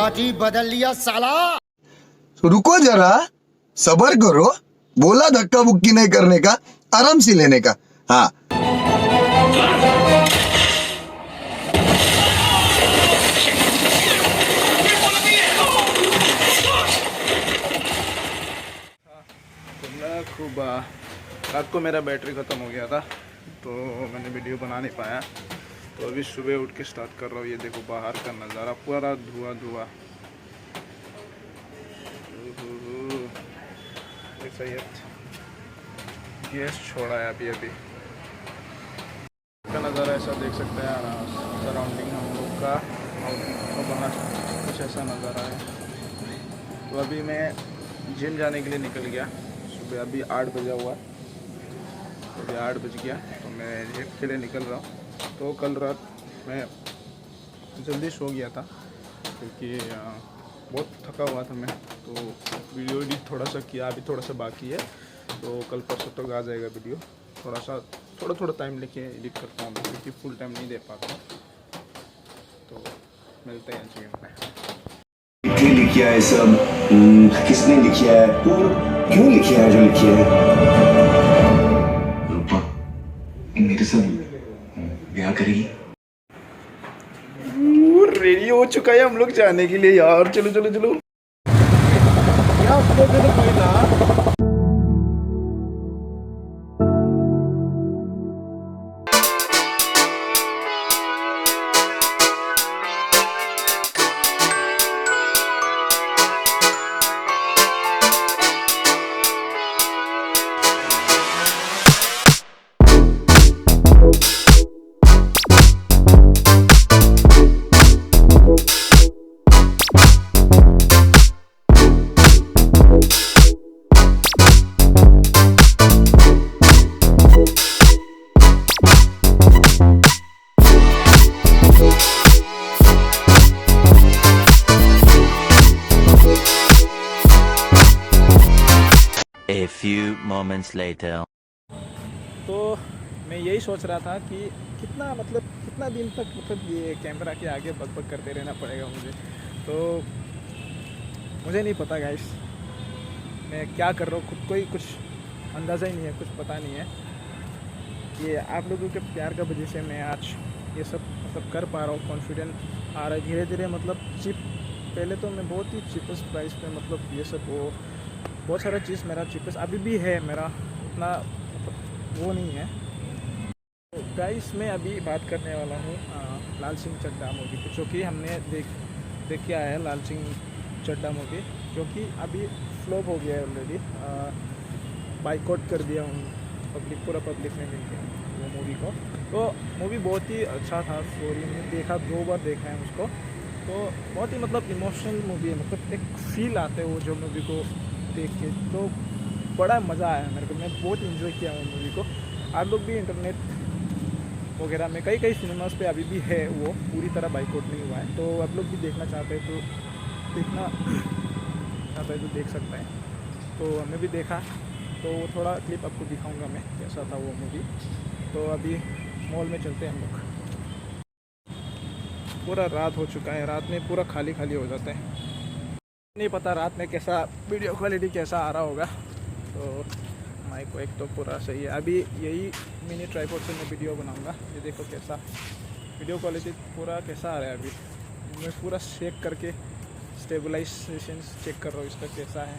Party बदल लिया साला। रुको जरा, सबर करो। बोला धक्का बुक्की नहीं करने का, आराम से लेने का। हाँ, खूब रात को मेरा बैटरी ख़त्म हो गया था तो मैंने वीडियो बना नहीं पाया। तो अभी सुबह उठ के स्टार्ट कर रहा हूँ। ये देखो बाहर का नज़ारा, पूरा धुआं धुआं। ऐसा ही गैस छोड़ा है अभी अभी का नज़ारा ऐसा देख सकते हैं। सराउंडिंग हम लोग का बाहर कुछ ऐसा नज़ारा है। तो अभी मैं जिम जाने के लिए निकल गया। सुबह अभी 8 बजा हुआ है, अभी 8 बज गया तो मैं जिम के लिए निकल रहा हूँ। तो कल रात मैं जल्दी सो गया था क्योंकि बहुत थका हुआ था मैं। तो वीडियो एडिट थोड़ा सा किया, अभी थोड़ा सा बाकी है। तो कल परसों तक आ जाएगा वीडियो। थोड़ा टाइम लेके एडिट करता हूँ क्योंकि फुल टाइम नहीं दे पाता। तो मिलते हैं जिम में। किसने लिखा है सब? किसने लिखा है और क्यों लिखा है जो लिखा है? रूपा मेरे साथ ब्याह करेगी? रेडी हो चुका है हम लोग जाने के लिए यार। चलो चलो चलो यार। A few moments later. तो मैं यही सोच रहा था कि कितना दिन तक ये कैमरा के आगे बक करते रहना पड़ेगा मुझे। तो मुझे नहीं पता गाइस, मैं क्या कर रहा हूँ, खुद को ही कुछ अंदाज़ा ही नहीं है, कुछ पता नहीं है। ये आप लोगों के प्यार का वजह से मैं आज ये सब कर पा रहा हूँ। कॉन्फिडेंट आ रहा है धीरे धीरे। पहले तो मैं बहुत ही चीपेस्ट प्राइस पे ये सब बहुत सारा चीज़ मेरा चीपेस्ट अभी भी है, मेरा उतना वो नहीं है। तो गाइस मैं अभी बात करने वाला हूँ लाल सिंह चड्ढा मूवी की, जो कि हमने देख के आया है। लाल सिंह चड्ढा मूवी जो कि अभी फ्लॉप हो गया है ऑलरेडी, बाइकआउट कर दिया पूरा पब्लिक ने मिलकर वो मूवी को। तो मूवी बहुत ही अच्छा था। स्टोरी में देखा, 2 बार देखा है उसको। तो बहुत ही इमोशनल मूवी है, एक फील आते है वो जो मूवी को देख के। तो बड़ा मज़ा आया मेरे को, मैं बहुत इन्जॉय किया वो मूवी को। आप लोग भी इंटरनेट वगैरह में कई सिनेमास पे अभी भी है, वो पूरी तरह बाइकआउट नहीं हुआ है। तो आप लोग भी देखना चाहते हैं तो देख सकते हैं। तो हमने भी देखा, तो वो थोड़ा क्लिप आपको दिखाऊंगा मैं कैसा था वो मूवी। तो अभी मॉल में चलते हैं हम लोग। पूरा रात हो चुका है, रात में पूरा खाली हो जाता है। नहीं पता रात में कैसा वीडियो क्वालिटी कैसा आ रहा होगा। तो माइक को एक तो पूरा सही है। अभी यही मिनी ट्राइपॉड से मैं वीडियो बनाऊंगा। ये देखो कैसा वीडियो क्वालिटी पूरा कैसा आ रहा है। अभी मैं पूरा चेक करके स्टेबलाइजेशन चेक कर रहा हूँ इसका कैसा है।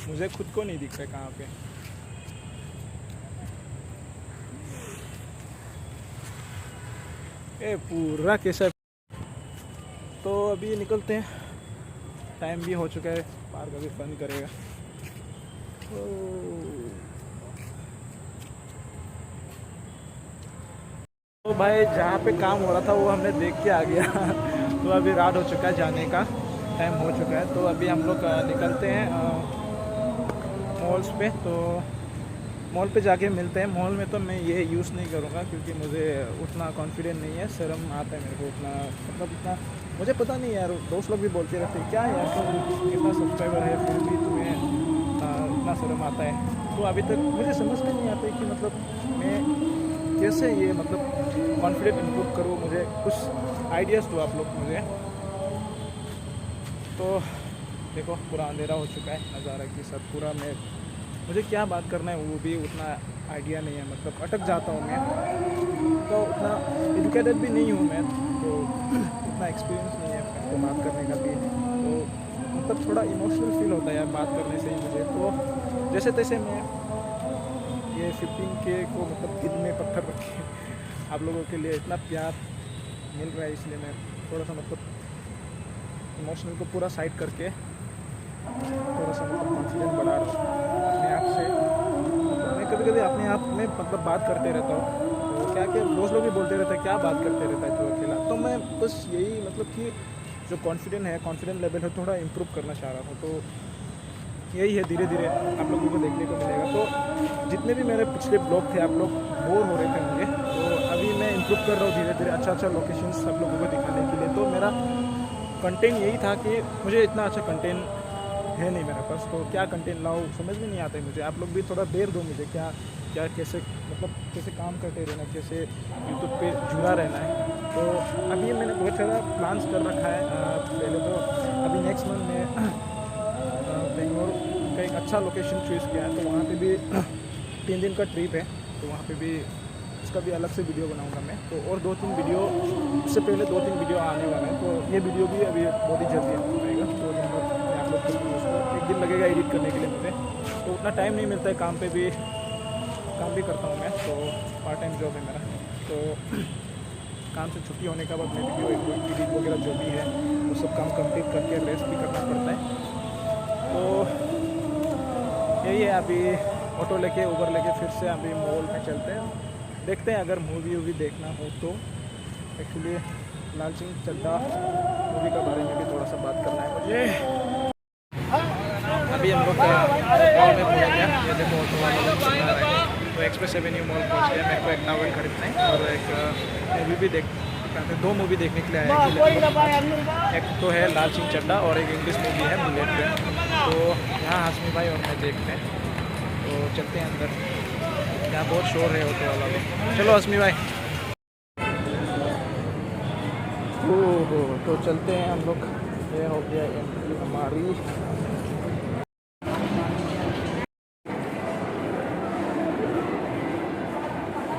मुझे खुद को नहीं दिख रहा कहाँ पे। पूरा कैसा। तो अभी निकलते हैं, टाइम भी हो चुका है, पार्क अभी बंद करेगा। तो भाई जहाँ पे काम हो रहा था वो हमने देख के आ गया। तो अभी रात हो चुका है, जाने का टाइम हो चुका है। तो अभी हम लोग निकलते हैं मॉल्स पे। तो मॉल पे जाके मिलते हैं। मॉल में तो मैं ये यूज़ नहीं करूँगा क्योंकि मुझे उतना कॉन्फिडेंट नहीं है, शर्म आता है मेरे को उतना। इतना मुझे पता नहीं यार, दोस्त लोग भी बोलते रहते हैं क्या यार तो कितना सब्सक्राइबर है फिर भी तुम्हें इतना शर्म आता है। तो अभी तक मुझे समझ में नहीं आता है कि मैं कैसे ये मतलब कॉन्फिडेंट इम्प्रूव करूँ, मुझे कुछ आइडियाज़ दो आप लोग मुझे। तो देखो पूरा अंधेरा हो चुका है, नज़ारा की सब पूरा मैं मुझे क्या बात करना है वो भी उतना आइडिया नहीं है, मतलब अटक जाता हूँ मैं, तो उतना एजुकेटेड भी नहीं हूँ मैं, तो उतना एक्सपीरियंस नहीं है मेरे को बात करने का भी, तो मतलब थोड़ा इमोशनल फील होता है यार बात करने से ही मुझे। तो जैसे तैसे मैं ये 15K को मतलब दिल में पत्थर रख के आप लोगों के लिए इतना प्यार मिल रहा है, इसलिए मैं थोड़ा सा मतलब इमोशनल को पूरा साइड करके थोड़ा सा मतलब कॉन्फिडेंस बढ़ा रहा हूँ अपने आप से। तो मैं कभी कभी अपने आप में मतलब बात करते रहता हूँ, तो क्या क्या दोस्त लोग भी बोलते रहते हैं क्या बात करते रहता है तू अकेला, तो मैं बस यही मतलब कि जो कॉन्फिडेंस लेवल है थोड़ा इम्प्रूव करना चाह रहा हूँ। तो यही है, धीरे धीरे आप लोगों को देखने को मिलेगा। तो जितने भी मेरे पिछले ब्लॉग थे आप लोग बोर हो रहे थे मुझे, तो अभी मैं इम्प्रूव कर रहा हूँ धीरे धीरे, अच्छा लोकेशंस सब लोगों को दिखाने के लिए। तो मेरा कंटेंट यही था कि मुझे इतना अच्छा कंटेंट है नहीं मेरे पास, तो क्या कंटेंट लाऊं समझ में नहीं आता है मुझे। आप लोग भी थोड़ा देर दो मुझे, क्या क्या कैसे मतलब कैसे काम करते रहना, कैसे यूट्यूब पे जुड़ा रहना है। तो अभी मैंने बहुत सारा प्लान्स कर रखा है। पहले तो अभी नेक्स्ट मंथ में बेंगलोर का एक अच्छा लोकेशन चूज़ किया है, तो वहाँ पे भी 3 दिन का ट्रिप है, तो वहाँ पे भी उसका भी अलग से वीडियो बनाऊंगा मैं। तो और 2-3 वीडियो, उससे पहले 2-3 वीडियो आने वाले हैं, तो ये वीडियो भी अभी बहुत ही जल्दी आएगा। 2 दिन बाद मैं आप लोग को उसको 1 दिन लगेगा एडिट करने के लिए मुझे, तो उतना टाइम नहीं मिलता है, काम भी करता हूँ मैं, तो पार्ट टाइम जॉब है मेरा। तो काम से छुट्टी होने के बाद मैं वीडियो एडिट वगैरह जो भी है वो सब काम कंप्लीट करके रेस्ट भी करना पड़ता है। तो यही है, अभी ऑटो लेके उबर लेके फिर से अभी मॉल में चलते हैं, देखते हैं अगर मूवी वूवी देखना हो तो। एक्चुअली लाल सिंह चड्ढा मूवी के बारे में भी थोड़ा सा बात करना है मुझे। अभी हम लोग मॉल में पहुँच गया, ये देखो ऑटो वाला लोग चल रहा है, तो एक्सप्रेस एवेन्यू मॉल पहुँच गया। मेरे को एक टॉवल खरीदना है और एक मूवी भी कहते 2 मूवी देखने के लिए आया। एक तो है लाल सिंह चड्ढा और एक इंग्लिश मूवी है बुलेट ट्रेन। तो यहाँ हाशमी भाई और मैं देखते हैं, तो चलते हैं अंदर। यहाँ बहुत शोर है ऑटो वाला में, चलो हाशमी भाई। ओहो, तो चलते हैं हम लोग। ये हो गया एंट्री हमारी।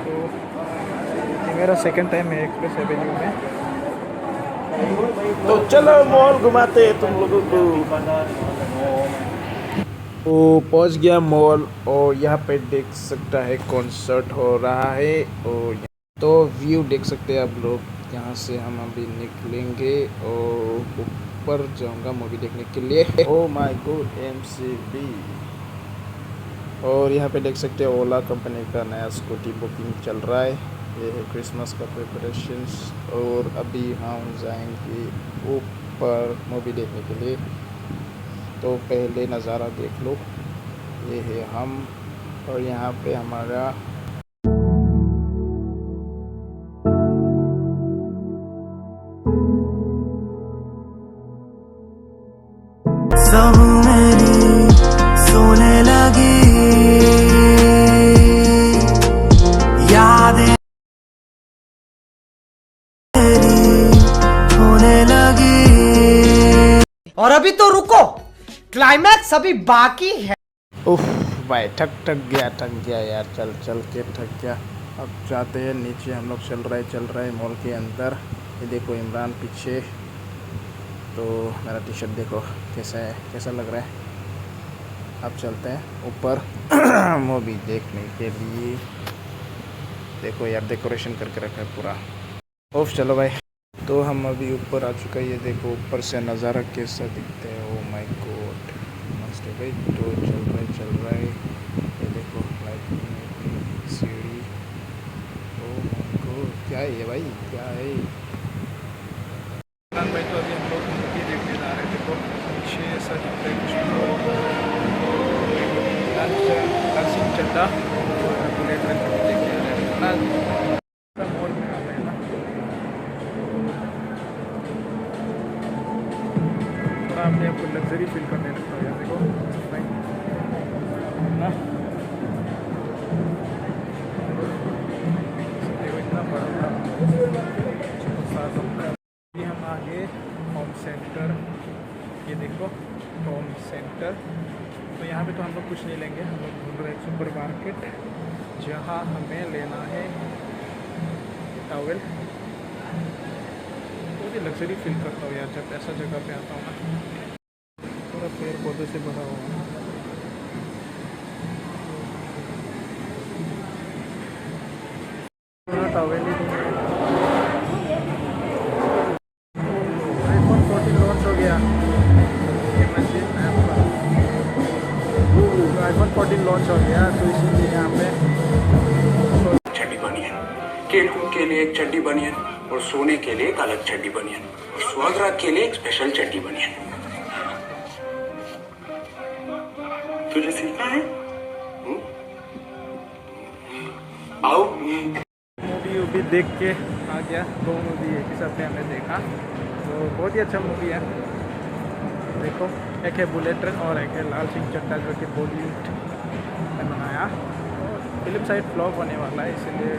तो ये मेरा सेकंड टाइम है एक्सप्रेस एवेन्यू में, तो चलो मॉल घुमाते हैं तुम लोगों को। तो पहुंच गया मॉल और यहाँ पे देख सकता है कॉन्सर्ट हो रहा है, और तो व्यू देख सकते हैं आप लोग। यहाँ से हम अभी निकलेंगे और ऊपर जाऊँगा मूवी देखने के लिए। Oh my God MCB। और यहाँ पे देख सकते हैं ओला कंपनी का नया स्कूटी बुकिंग चल रहा है। ये है क्रिसमस का प्रिपरेशंस, और अभी हम जाएंगे ऊपर मूवी देखने के लिए। तो पहले नज़ारा देख लो, ये है हम, और यहाँ पे हमारा सब मेरी सोने लगी यादें होने लगी। और अभी तो रुको, क्लाइमैक्स अभी बाकी है। उफ भाई थक गया यार, चल के थक गया। अब जाते हैं नीचे, हम लोग चल रहे हैं मॉल के अंदर। ये देखो इमरान पीछे, तो मेरा टी शर्ट देखो कैसा लग रहा है। अब चलते हैं ऊपर मूवी देखने के लिए। देखो यार डेकोरेशन करके रखा है पूरा। ओफ चलो भाई, तो हम अभी ऊपर आ चुका है। ये देखो ऊपर से नज़ारा कैसा दिखता है, ओ माय गॉड मस्त है भाई। तो चल रहा है, ये देखो लाइट सीढ़ी, ओ माय गॉड क्या है ये भाई, क्या है भाई। तो अभी हम लोग मूवी देखने जा रहे थे, तो पीछे ऐसा दिखता है कुछ लाल सिंह चड्ढा बुलेट ट्रेन देखने जा रहे हैं मॉल में आ रहे हैं ना। थोड़ा अपने आप को लग्जरी फील करने लगता है यार, देखो ना। ये हम आगे होम सेंटर, ये देखो होम सेंटर। तो यहाँ पे तो हम लोग कुछ नहीं लेंगे, हम लोग ढूंढ रहे हैं सुपर मार्केट जहाँ हमें लेना है टॉवेल। बहुत ही लग्जरी फील करता हूँ यार जब ऐसा जगह पे आता हूँ ना, पूरा पेड़ पौधे से भरा हुआ है। पूरा टॉवेल ही iPhone 14 लॉन्च हो गया। ये मशीन ऐप का iPhone 14 लॉन्च हो गया, तो इसीलिए यहाँ पे चड्डी बनियन, केलकुट के लिए एक चड्डी बनियन और सोने के लिए एक अलग चड्डी बनियन और सुहागरात के लिए एक स्पेशल चड्डी बनियन। तुझे सीखना है? आओ। मूवी देख के आ गया, 2 मूवी एक ही साथ में हमने देखा, तो बहुत ही अच्छा मूवी है। देखो, एक है बुलेट ट्रेन और एक है लाल सिंह चड्ढा जो कि बॉलीवुड में बनाया। फिल्म साइड फ्लॉप होने वाला है, इसलिए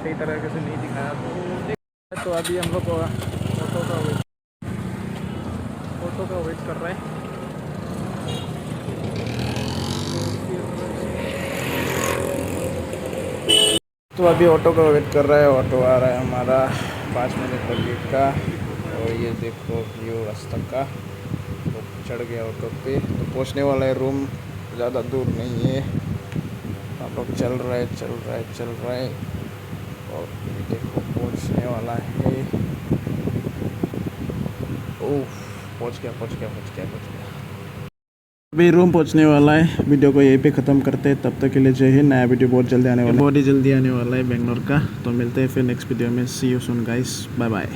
सही तरीके से नहीं दिखाया। तो अभी हम लोग ऑटो का वेट कर रहे हैं। तो अभी ऑटो का वेट कर रहा है, ऑटो आ रहा है हमारा 5 मिनट लेट का। और ये देखो व्यू रास्ता का, तो चढ़ गया ऑटो पे, तो पहुंचने वाला है रूम, ज़्यादा दूर नहीं है। हम लोग चल रहे और ये देखो पहुंचने वाला है। ओह, पहुंच गया। अभी रूम पहुंचने वाला है। वीडियो को यहीं पे ख़त्म करते हैं, तब तक के लिए जय हिंद। नया वीडियो बहुत जल्दी आने वाला है, बेंगलोर का। तो मिलते हैं फिर नेक्स्ट वीडियो में। See you soon guys, bye bye.